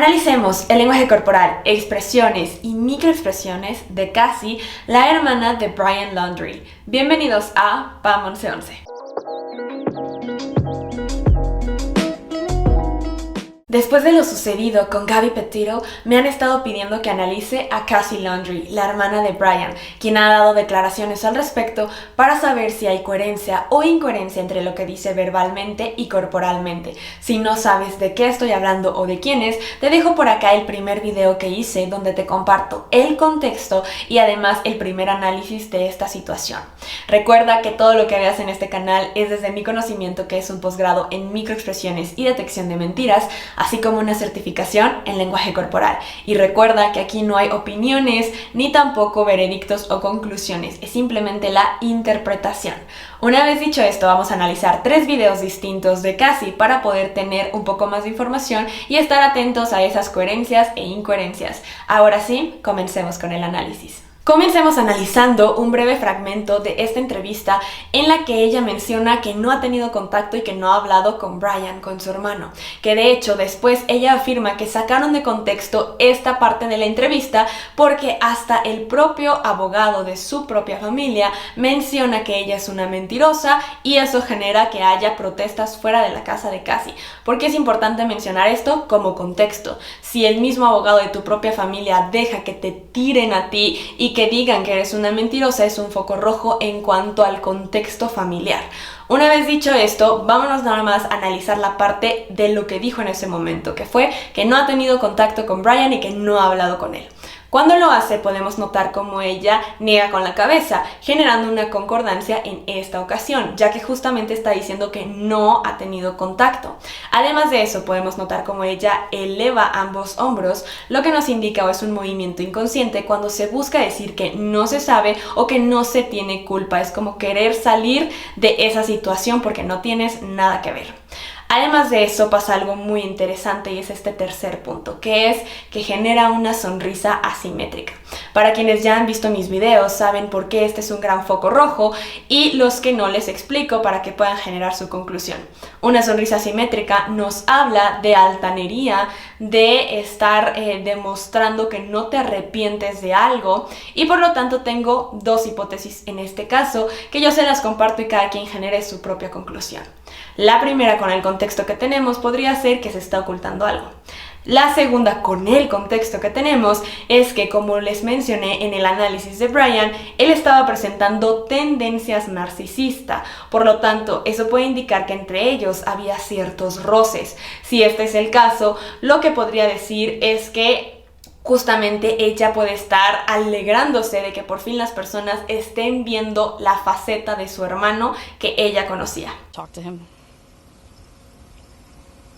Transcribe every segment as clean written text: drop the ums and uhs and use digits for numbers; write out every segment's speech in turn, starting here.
Analicemos el lenguaje corporal, expresiones y microexpresiones de Cassie, la hermana de Brian Laundrie. Bienvenidos a PAM 1111. Después de lo sucedido con Gabby Petito, me han estado pidiendo que analice a Cassie Laundrie, la hermana de Brian, quien ha dado declaraciones al respecto para saber si hay coherencia o incoherencia entre lo que dice verbalmente y corporalmente. Si no sabes de qué estoy hablando o de quién es, te dejo por acá el primer video que hice donde te comparto el contexto y además el primer análisis de esta situación. Recuerda que todo lo que veas en este canal es desde mi conocimiento, que es un posgrado en microexpresiones y detección de mentiras, así como una certificación en lenguaje corporal. Y recuerda que aquí no hay opiniones ni tampoco veredictos o conclusiones, es simplemente la interpretación. Una vez dicho esto, vamos a analizar 3 videos distintos de Cassie para poder tener un poco más de información y estar atentos a esas coherencias e incoherencias. Ahora sí, comencemos con el análisis. Comencemos analizando un breve fragmento de esta entrevista en la que ella menciona que no ha tenido contacto y que no ha hablado con Brian, con su hermano, que de hecho después ella afirma que sacaron de contexto esta parte de la entrevista porque hasta el propio abogado de su propia familia menciona que ella es una mentirosa y eso genera que haya protestas fuera de la casa de Cassie. ¿Por qué es importante mencionar esto? Como contexto. Si el mismo abogado de tu propia familia deja que te tiren a ti y que digan que eres una mentirosa, es un foco rojo en cuanto al contexto familiar. Una vez dicho esto, vámonos nada más a analizar la parte de lo que dijo en ese momento, que fue que no ha tenido contacto con Brian y que no ha hablado con él. Cuando lo hace, podemos notar cómo ella niega con la cabeza, generando una concordancia en esta ocasión, ya que justamente está diciendo que no ha tenido contacto. Además de eso, podemos notar cómo ella eleva ambos hombros, lo que nos indica o es un movimiento inconsciente cuando se busca decir que no se sabe o que no se tiene culpa. Es como querer salir de esa situación porque no tienes nada que ver. Además de eso pasa algo muy interesante y es este tercer punto, que es que genera una sonrisa asimétrica. Para quienes ya han visto mis videos saben por qué este es un gran foco rojo y los que no les explico para que puedan generar su conclusión. Una sonrisa asimétrica nos habla de altanería, de estar demostrando que no te arrepientes de algo y por lo tanto tengo 2 hipótesis en este caso que yo se las comparto y cada quien genere su propia conclusión. La primera, con el contexto que tenemos, podría ser que se está ocultando algo. La segunda, con el contexto que tenemos, es que, como les mencioné en el análisis de Brian, él estaba presentando tendencias narcisistas. Por lo tanto, eso puede indicar que entre ellos había ciertos roces. Si este es el caso, lo que podría decir es que justamente ella puede estar alegrándose de que por fin las personas estén viendo la faceta de su hermano que ella conocía.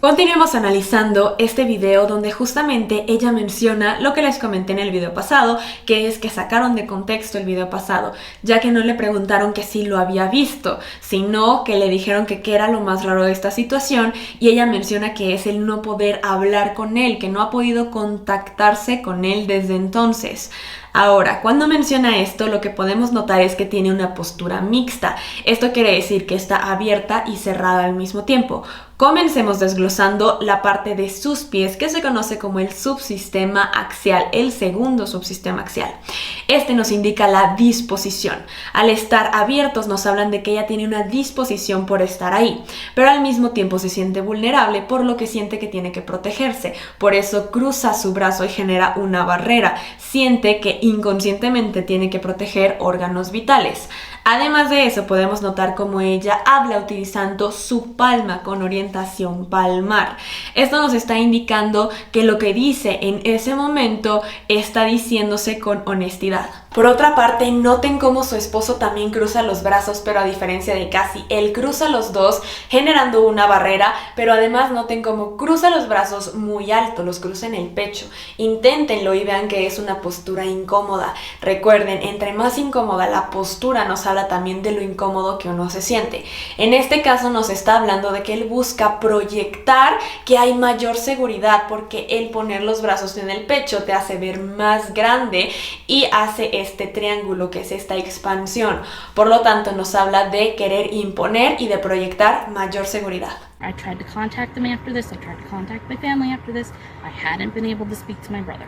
Continuemos analizando este video donde justamente ella menciona lo que les comenté en el video pasado, que es que sacaron de contexto el video pasado, ya que no le preguntaron que si lo había visto, sino que le dijeron que qué era lo más raro de esta situación y ella menciona que es el no poder hablar con él, que no ha podido contactarse con él desde entonces. Ahora, cuando menciona esto, lo que podemos notar es que tiene una postura mixta. Esto quiere decir que está abierta y cerrada al mismo tiempo. Comencemos desglosando la parte de sus pies, que se conoce como el subsistema axial, el segundo subsistema axial. Este nos indica la disposición. Al estar abiertos nos hablan de que ella tiene una disposición por estar ahí, pero al mismo tiempo se siente vulnerable, por lo que siente que tiene que protegerse. Por eso cruza su brazo y genera una barrera. Siente que inconscientemente tiene que proteger órganos vitales. Además de eso, podemos notar cómo ella habla utilizando su palma con orientación palmar. Esto nos está indicando que lo que dice en ese momento está diciéndose con honestidad. Por otra parte, noten cómo su esposo también cruza los brazos, pero a diferencia de Cassie, él cruza los dos generando una barrera, pero además noten cómo cruza los brazos muy alto, los cruza en el pecho. Inténtenlo y vean que es una postura incómoda. Recuerden, entre más incómoda la postura nos habla también de lo incómodo que uno se siente. En este caso nos está hablando de que él busca proyectar que hay mayor seguridad porque el poner los brazos en el pecho te hace ver más grande y hace este triángulo que es esta expansión. Por lo tanto, nos habla de querer imponer y de proyectar mayor seguridad. I tried to contact them after this. I tried to contact my family after this. I hadn't been able to speak to my brother.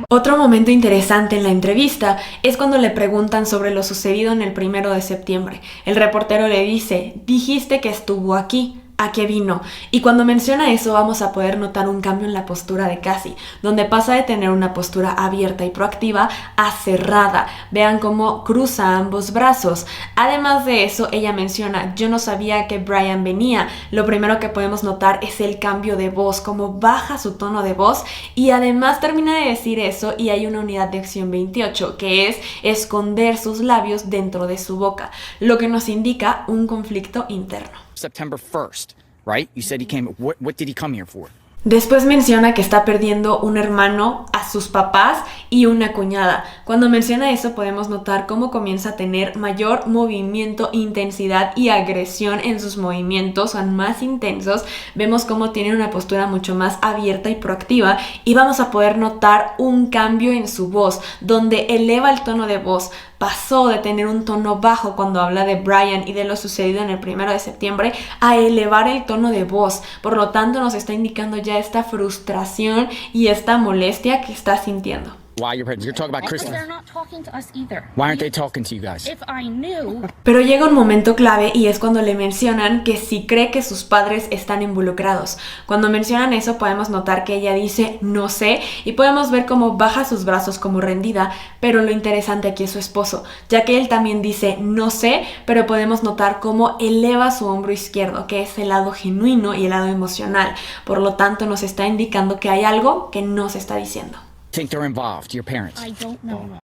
Otro momento interesante en la entrevista es cuando le preguntan sobre lo sucedido en el 1 de septiembre. El reportero le dice, dijiste que estuvo aquí. ¿A qué vino? Y cuando menciona eso vamos a poder notar un cambio en la postura de Cassie, donde pasa de tener una postura abierta y proactiva a cerrada. Vean cómo cruza ambos brazos. Además de eso, ella menciona, yo no sabía que Brian venía. Lo primero que podemos notar es el cambio de voz, cómo baja su tono de voz, y además termina de decir eso y hay una unidad de acción 28, que es esconder sus labios dentro de su boca, lo que nos indica un conflicto interno. September 1st, right? You said he came. What did he come here for? Después menciona que está perdiendo un hermano, a sus papás y una cuñada. Cuando menciona eso podemos notar cómo comienza a tener mayor movimiento, intensidad y agresión en sus movimientos, son más intensos. Vemos cómo tiene una postura mucho más abierta y proactiva y vamos a poder notar un cambio en su voz, donde eleva el tono de voz. Pasó de tener un tono bajo cuando habla de Brian y de lo sucedido en el 1 de septiembre a elevar el tono de voz. Por lo tanto, nos está indicando ya esta frustración y esta molestia que está sintiendo. Why you're talking about Kristen? They're not talking to us either. Why aren't they talking to you guys? If I knew. Pero llega un momento clave y es cuando le mencionan que si cree que sus padres están involucrados. Cuando mencionan eso podemos notar que ella dice no sé y podemos ver cómo baja sus brazos como rendida, pero lo interesante aquí es su esposo, ya que él también dice no sé, pero podemos notar cómo eleva su hombro izquierdo, que es el lado genuino y el lado emocional. Por lo tanto nos está indicando que hay algo que no se está diciendo. Think they're involved, your parents? I don't know.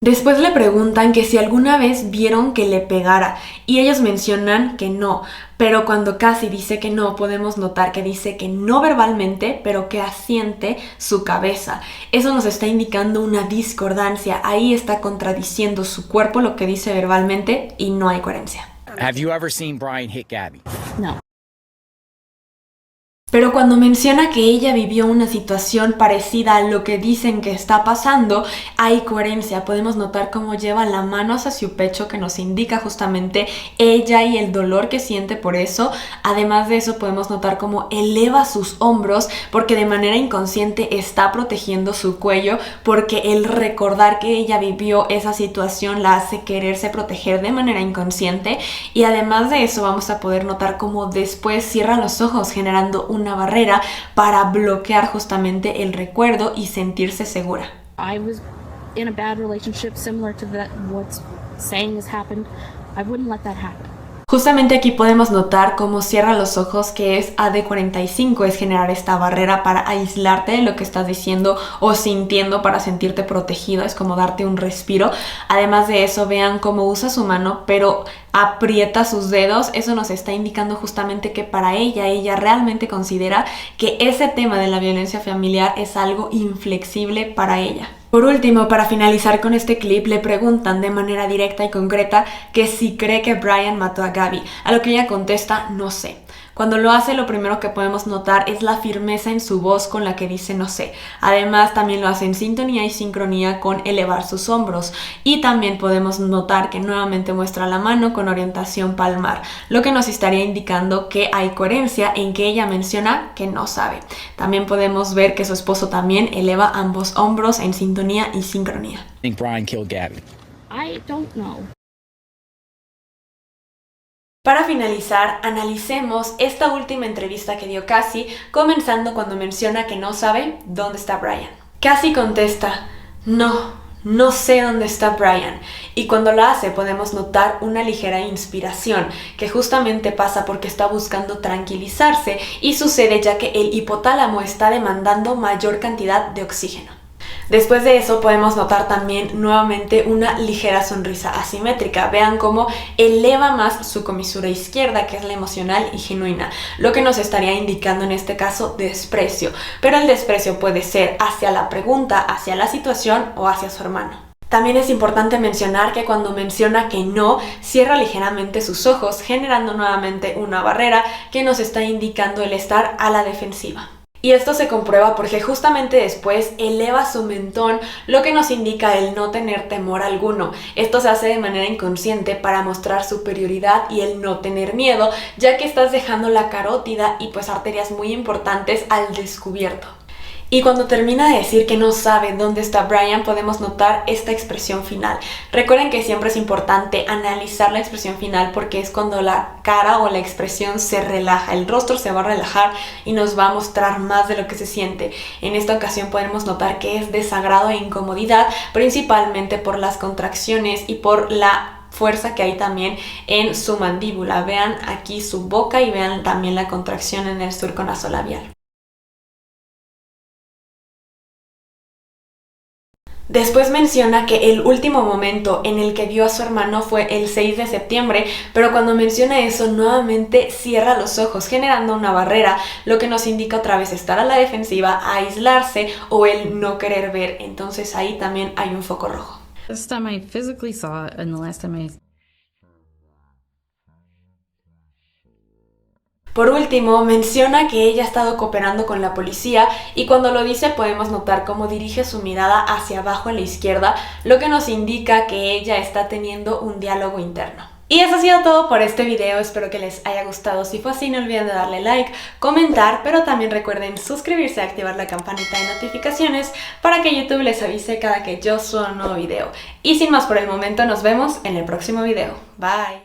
Después le preguntan que si alguna vez vieron que le pegara y ellos mencionan que no, pero cuando Cassie dice que no, podemos notar que dice que no verbalmente, pero que asiente su cabeza. Eso nos está indicando una discordancia, ahí está contradiciendo su cuerpo lo que dice verbalmente y no hay coherencia. Have you ever seen Brian hit Gabby? No. Pero cuando menciona que ella vivió una situación parecida a lo que dicen que está pasando, hay coherencia. Podemos notar cómo lleva la mano hacia su pecho, que nos indica justamente ella y el dolor que siente por eso. Además de eso, podemos notar cómo eleva sus hombros, porque de manera inconsciente está protegiendo su cuello, porque el recordar que ella vivió esa situación la hace quererse proteger de manera inconsciente. Y además de eso, vamos a poder notar cómo después cierra los ojos, generando una barrera para bloquear justamente el recuerdo y sentirse segura. I was in a bad relationship similar to that what's saying has happened. I wouldn't let that happen. Justamente aquí podemos notar cómo cierra los ojos, que es AD45, es generar esta barrera para aislarte de lo que estás diciendo o sintiendo para sentirte protegido, es como darte un respiro. Además de eso, vean cómo usa su mano, pero aprieta sus dedos. Eso nos está indicando justamente que para ella realmente considera que ese tema de la violencia familiar es algo inflexible para ella. Por último, para finalizar con este clip, le preguntan de manera directa y concreta que si cree que Brian mató a Gabby, a lo que ella contesta, no sé. Cuando lo hace, lo primero que podemos notar es la firmeza en su voz con la que dice no sé. Además, también lo hace en sintonía y sincronía con elevar sus hombros. Y también podemos notar que nuevamente muestra la mano con orientación palmar, lo que nos estaría indicando que hay coherencia en que ella menciona que no sabe. También podemos ver que su esposo también eleva ambos hombros en sintonía y sincronía. I think Brian killed Gabby. I don't know. Para finalizar, analicemos esta última entrevista que dio Cassie, comenzando cuando menciona que no sabe dónde está Brian. Cassie contesta, no sé dónde está Brian. Y cuando lo hace podemos notar una ligera inspiración, que justamente pasa porque está buscando tranquilizarse y sucede ya que el hipotálamo está demandando mayor cantidad de oxígeno. Después de eso podemos notar también nuevamente una ligera sonrisa asimétrica. Vean cómo eleva más su comisura izquierda, que es la emocional y genuina, lo que nos estaría indicando en este caso desprecio. Pero el desprecio puede ser hacia la pregunta, hacia la situación o hacia su hermano. También es importante mencionar que cuando menciona que no, cierra ligeramente sus ojos, generando nuevamente una barrera que nos está indicando el estar a la defensiva. Y esto se comprueba porque justamente después eleva su mentón, lo que nos indica el no tener temor alguno. Esto se hace de manera inconsciente para mostrar superioridad y el no tener miedo, ya que estás dejando la carótida y pues arterias muy importantes al descubierto. Y cuando termina de decir que no sabe dónde está Brian, podemos notar esta expresión final. Recuerden que siempre es importante analizar la expresión final porque es cuando la cara o la expresión se relaja, el rostro se va a relajar y nos va a mostrar más de lo que se siente. En esta ocasión podemos notar que es desagrado e incomodidad, principalmente por las contracciones y por la fuerza que hay también en su mandíbula. Vean aquí su boca y vean también la contracción en el surco nasolabial. Después menciona que el último momento en el que vio a su hermano fue el 6 de septiembre, pero cuando menciona eso nuevamente cierra los ojos, generando una barrera, lo que nos indica otra vez estar a la defensiva, aislarse o el no querer ver. Entonces ahí también hay un foco rojo. This time I physically saw it, and the last time I... Por último, menciona que ella ha estado cooperando con la policía y cuando lo dice podemos notar cómo dirige su mirada hacia abajo a la izquierda, lo que nos indica que ella está teniendo un diálogo interno. Y eso ha sido todo por este video, espero que les haya gustado. Si fue así, no olviden de darle like, comentar, pero también recuerden suscribirse y activar la campanita de notificaciones para que YouTube les avise cada que yo suba un nuevo video. Y sin más por el momento, nos vemos en el próximo video. Bye.